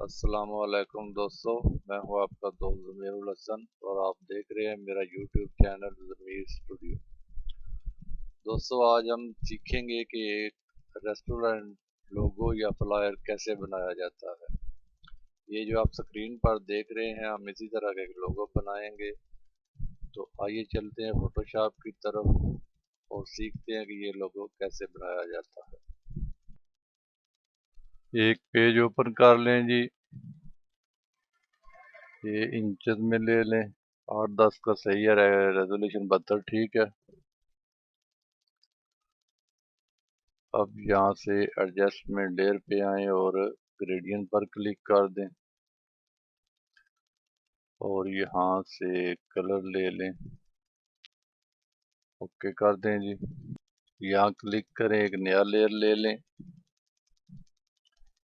अस्सलाम वालेकुम दोस्तों, मैं हूं आपका दोस्त ज़मीरुल हसन और आप देख रहे हैं मेरा यूट्यूब चैनल ज़मीर स्टूडियो। दोस्तों, आज हम सीखेंगे कि एक रेस्टोरेंट लोगो या फ्लायर कैसे बनाया जाता है। ये जो आप स्क्रीन पर देख रहे हैं, हम इसी तरह का एक लोगो बनाएंगे। तो आइए चलते हैं फोटोशॉप की तरफ और सीखते हैं कि ये लोगो कैसे बनाया जाता है। एक पेज ओपन कर लें जी। ये इंचेस में ले लें, 8-10 का सही है, रेजोल्यूशन 72 ठीक है। अब यहाँ से एडजस्टमेंट लेयर पे आएं और ग्रेडियंट पर क्लिक कर दें और यहाँ से कलर ले लें, ओके कर दें जी। यहाँ क्लिक करें, एक नया लेयर ले लें,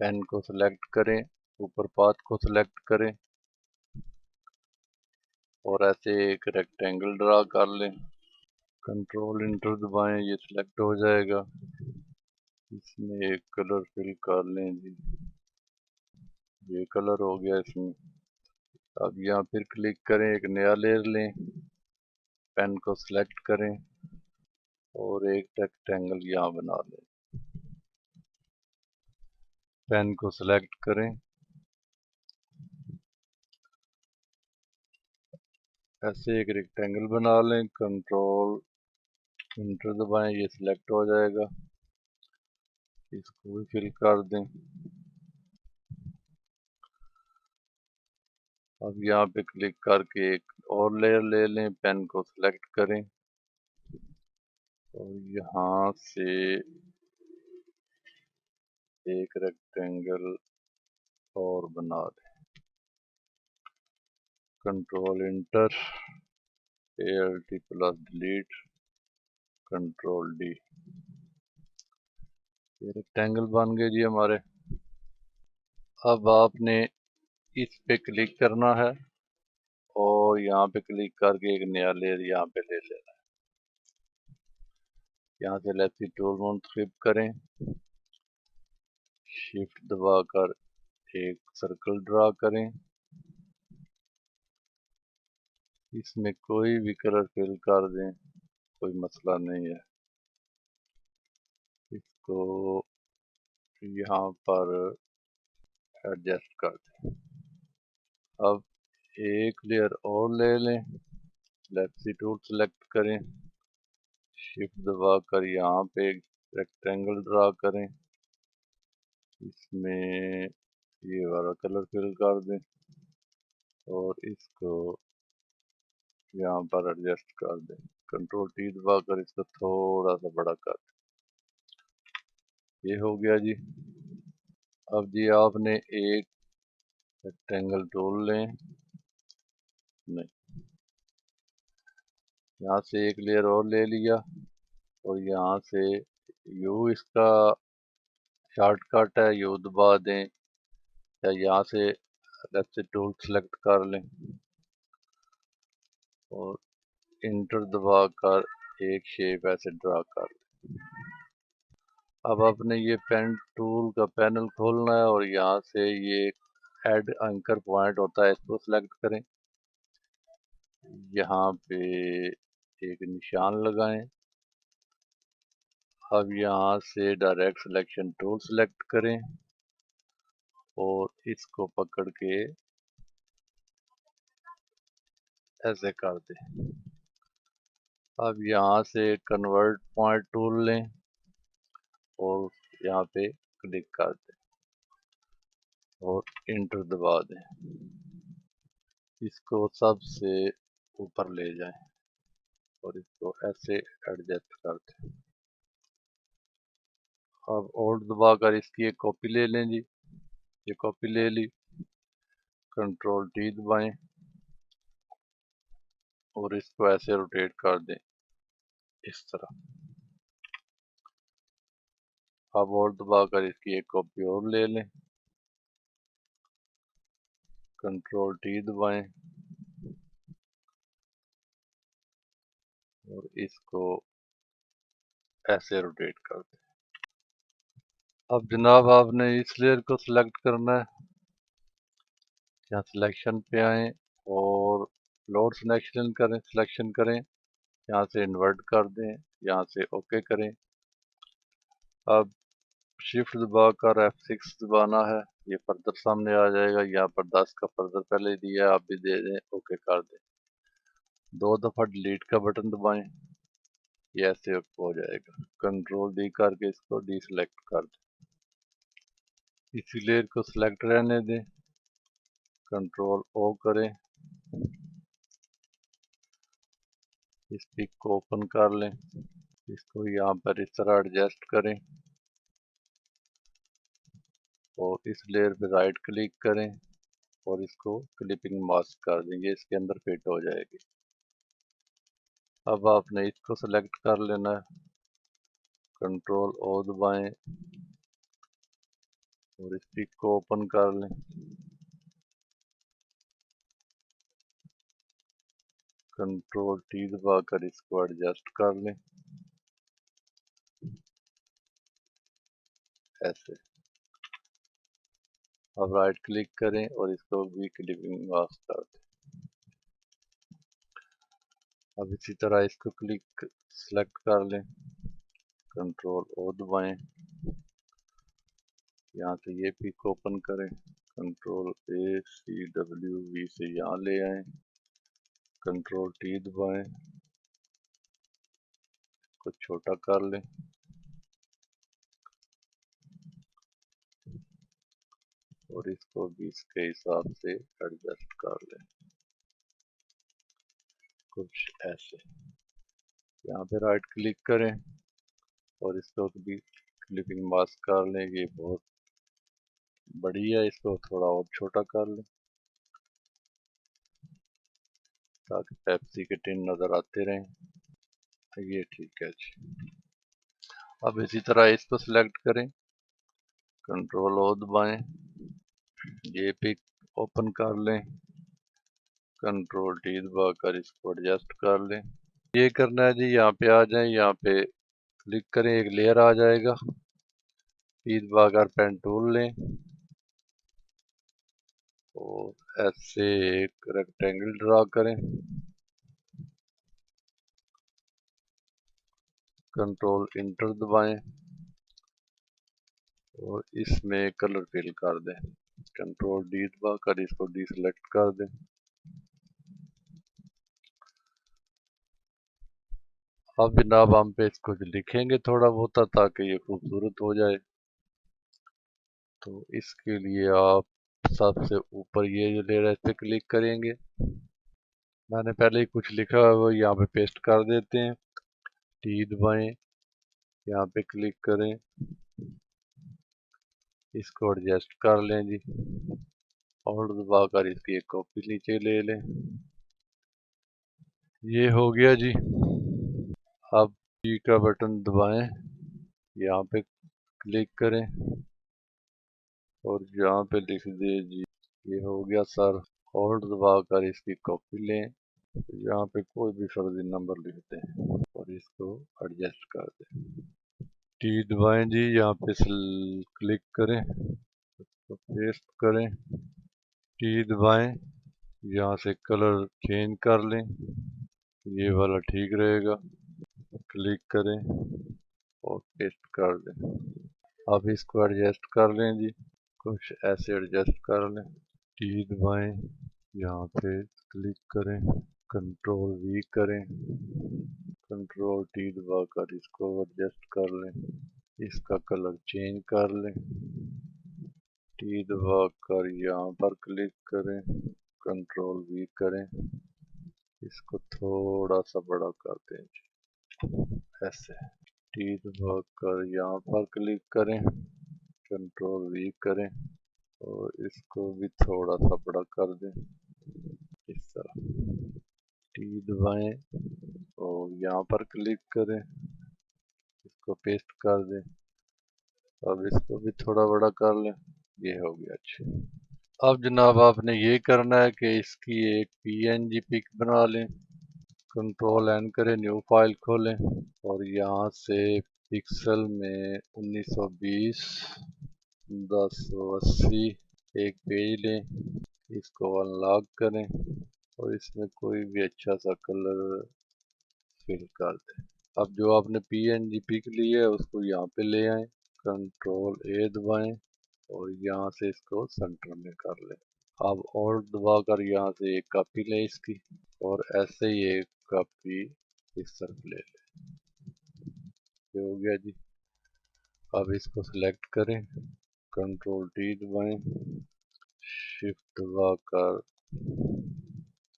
पेन को सिलेक्ट करें, ऊपर पाथ को सिलेक्ट करें और ऐसे एक रेक्टेंगल ड्रा कर लें। कंट्रोल इंटर दबाएं, ये सिलेक्ट हो जाएगा। इसमें एक कलर फिल कर लें जी, ये कलर हो गया इसमें। अब यहाँ फिर क्लिक करें, एक नया लेयर लें, पेन को सिलेक्ट करें और एक रेक्टेंगल यहाँ बना लें। पेन को सिलेक्ट करें, ऐसे एक रेक्टेंगल बना लें, कंट्रोल इंटर दबाएं, ये सिलेक्ट हो जाएगा। इसको भी फिल कर दें। अब यहाँ पे क्लिक करके एक और लेयर ले लें, पेन को सिलेक्ट करें और यहाँ से एक रेक्टेंगल और बना दें। Control inter, ALT plus delete, control D। ये रेक्टेंगल बन गए जी हमारे। अब आपने इस पे क्लिक करना है और यहाँ पे क्लिक करके एक नया लेयर यहाँ पे ले लेना है। यहाँ से लेफ्ट टूल मुंतखब करें, शिफ्ट दबाकर एक सर्कल ड्रा करें। इसमें कोई भी कलर फिल कर दें, कोई मसला नहीं है। इसको यहाँ पर एडजस्ट कर दें। अब एक लेयर और ले लें, लेफ्ट टूल सेलेक्ट करें, शिफ्ट दबाकर यहाँ पे एक रेक्टेंगल ड्रा करें। इसमें ये वाला कलर फिल कर दें और इसको यहाँ पर एडजस्ट कर दें। कंट्रोल T दबाकर इसको थोड़ा सा बड़ा कर दें। ये हो गया जी। अब जी आपने एक रेक्टेंगल टूल लें, नहीं, यहाँ से एक लेयर और ले लिया और यहाँ से यू इसका शॉर्टकट है, यू दबा दें या यहाँ से लेफ्ट से टूल सेलेक्ट कर लें और इंटर दबाकर एक शेप ऐसे ड्रा कर लें। अब आपने ये पेन टूल का पैनल खोलना है और यहाँ से ये ऐड एंकर पॉइंट होता है, इसको सिलेक्ट करें। यहाँ पे एक निशान लगाएं। अब यहाँ से डायरेक्ट सिलेक्शन टूल सेलेक्ट करें और इसको पकड़ के ऐसे कर दें। अब यहाँ से कन्वर्ट पॉइंट टूल लें और यहाँ पे क्लिक कर दें और इंटर दबा दें। इसको सबसे ऊपर ले जाएं और इसको ऐसे एडजस्ट कर दें। अब ऑल्ट दबाकर इसकी एक कॉपी ले लें जी। ये कॉपी ले ली, कंट्रोल T दबाएं और इसको ऐसे रोटेट कर दें इस तरह। अब ऑल्ट दबाकर इसकी एक कॉपी और ले लें, कंट्रोल T दबाएं और इसको ऐसे रोटेट कर दें। अब जनाब आपने इस लेयर को सिलेक्ट करना है यहाँ सिलेक्शन पे आएँ और लोड सिलेक्शन करें, यहाँ से इन्वर्ट कर दें, यहाँ से ओके करें। अब शिफ्ट दबा कर F6 दबाना है, ये फर्दर सामने आ जाएगा। यहाँ पर 10 का फर्दर पहले दिया है, आप भी दे दें, ओके कर दें। 2 दफ़ा डिलीट का बटन दबाएं, ये ऐसे हो जाएगा। कंट्रोल डी करके इसको डीसेलेक्ट कर दें, इसी लेयर को सिलेक्ट रहने दें, कंट्रोल ओ करें, इस पिक को ओपन कर लें, इसको यहाँ पर इस तरह एडजस्ट करें और इस लेयर पे राइट क्लिक करें और इसको क्लिपिंग मास्क कर देंगे, इसके अंदर फिट हो जाएगी। अब आपने इसको सेलेक्ट कर लेना है, कंट्रोल ओ दबाएं और इस पिक को ओपन कर लें, कंट्रोल टी दबाकर इसको एडजस्ट कर लें ऐसे। अब राइट क्लिक करें और इसको भी क्लिपिंग मास्क कर दें। अब इसी तरह इसको क्लिक सेलेक्ट कर लें, कंट्रोल ओ दबाएं, यहाँ से ये पिक ओपन करें, control A C W V से यहाँ ले आएं, कंट्रोल टी दबाएं, इसको छोटा कर लें और इसको भी इसके हिसाब से एडजस्ट कर लें, कुछ ऐसे। यहाँ पे राइट क्लिक करें और इसको भी क्लिपिंग मास्क कर लें, ये बहुत बड़ी है, इसको थोड़ा और छोटा कर लें ताकि पेप्सी के टिन नज़र आते रहें। ये ठीक है जी। अब इसी तरह इसको सिलेक्ट करें, कंट्रोल ओ दबाएं, ये पिक ओपन कर लें, कंट्रोल टी दबाकर इसको एडजस्ट कर लें। ये करना है जी, यहाँ पे आ जाएं, यहाँ पे क्लिक करें, एक लेयर आ जाएगा, पी दबाकर पेन टूल लें और ऐसे एक रेक्टेंगल ड्रा करें, कंट्रोल इंटर दबाएं और इसमें कलर फिल कर दें, कंट्रोल डी दबाकर इसको डीसेलेक्ट कर दें। अब जनाब हम पे इसको लिखेंगे थोड़ा बहुत ताकि ये खूबसूरत हो जाए, तो इसके लिए आप सबसे ऊपर ये जो लेयर है इस पे क्लिक करेंगे। मैंने पहले ही कुछ लिखा है वो यहाँ पे पेस्ट कर देते हैं, टी दबाएं, यहाँ पे क्लिक करें, इसको एडजस्ट कर लें जी, और दबाकर इसकी एक कॉपी नीचे ले लें। ये हो गया जी। अब टी का बटन दबाएं, यहाँ पे क्लिक करें और यहाँ पे लिख दे जी, ये हो गया सर, और दबाकर इसकी कॉपी लें, यहाँ पे कोई भी फर्जी नंबर लिख दें और इसको एडजस्ट कर दें। टी दबाएं जी, यहाँ पे क्लिक करें, तो पेस्ट करें, टी दबाएं, यहाँ से कलर चेंज कर लें, ये वाला ठीक रहेगा, क्लिक करें और पेस्ट कर दें। अब इसको एडजस्ट कर लें जी, कुछ ऐसे एडजस्ट कर लें, टी दबाएं, यहाँ पे क्लिक करें, कंट्रोल वी करें, कंट्रोल टी दबाकर इसको एडजस्ट कर लें, इसका कलर चेंज कर लें, टी दबाकर यहाँ पर क्लिक करें, कंट्रोल वी करें, इसको थोड़ा सा बड़ा कर दें ऐसे, टी दबाकर यहाँ पर क्लिक करें, कंट्रोल वी करें और इसको भी थोड़ा सा बड़ा कर दें इस तरह, टी दबाएं और यहाँ पर क्लिक करें, इसको पेस्ट कर दें, अब इसको भी थोड़ा बड़ा कर लें, ये हो गया। अच्छा, अब जनाब आपने ये करना है कि इसकी एक पीएनजी पिक बना लें, कंट्रोल एन करें, न्यू फाइल खोलें और यहाँ से पिक्सल में 1920 1080 एक पेज लें, इसको अनलॉक करें और इसमें कोई भी अच्छा सा कलर फिल कर दें। अब जो आपने PNG पिक ली है उसको यहाँ पे ले आए, कंट्रोल A दबाएं और यहाँ से इसको सेंटर में कर लें। अब और दबा कर यहाँ से एक कॉपी लें इसकी और ऐसे ही एक कॉपी इस तरफ ले लें। ये हो गया जी। अब इसको सिलेक्ट करें, कंट्रोल T दबाएं, शिफ्ट दबा कर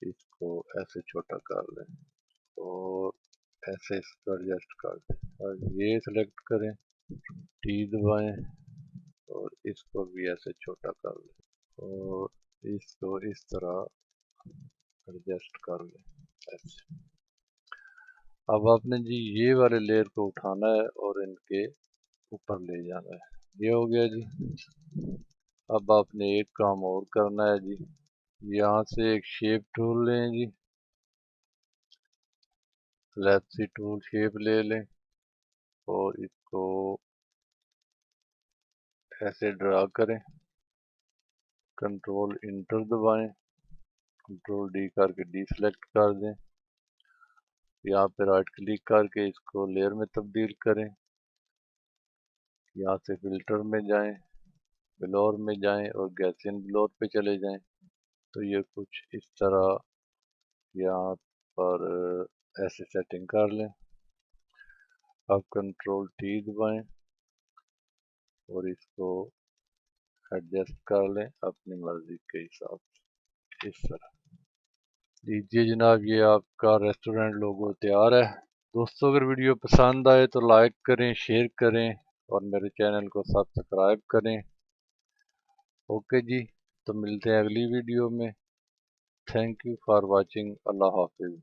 इसको ऐसे छोटा कर लें और ऐसे इसको एडजस्ट कर दें। और ये सिलेक्ट करें, T दबाएं और इसको भी ऐसे छोटा कर लें और इसको इस तरह एडजस्ट कर लें ऐसे। अब आपने जी ये वाले लेयर को उठाना है और इनके ऊपर ले जाना है। ये हो गया जी। अब आपने एक काम और करना है जी, यहाँ से एक शेप टूल लें जी, लेप्सी टूल शेप ले लें और इसको ऐसे ड्रा करें, कंट्रोल इंटर दबाएं, कंट्रोल D करके डी सेलेक्ट कर दें, यहाँ पे राइट क्लिक करके इसको लेयर में तब्दील करें, यहाँ से फिल्टर में जाएं, ब्लोर में जाएं और गैसियन ब्लोर पे चले जाएं। तो ये कुछ इस तरह यहाँ पर ऐसे सेटिंग कर लें। अब कंट्रोल T दबाएं और इसको एडजस्ट कर लें अपनी मर्जी के हिसाब से इस तरह। लीजिए जनाब, ये आपका रेस्टोरेंट लोगो तैयार है। दोस्तों अगर वीडियो पसंद आए तो लाइक करें, शेयर करें और मेरे चैनल को सब्सक्राइब करें। ओके जी, तो मिलते हैं अगली वीडियो में। Thank you for watching. Allah हाफिज़।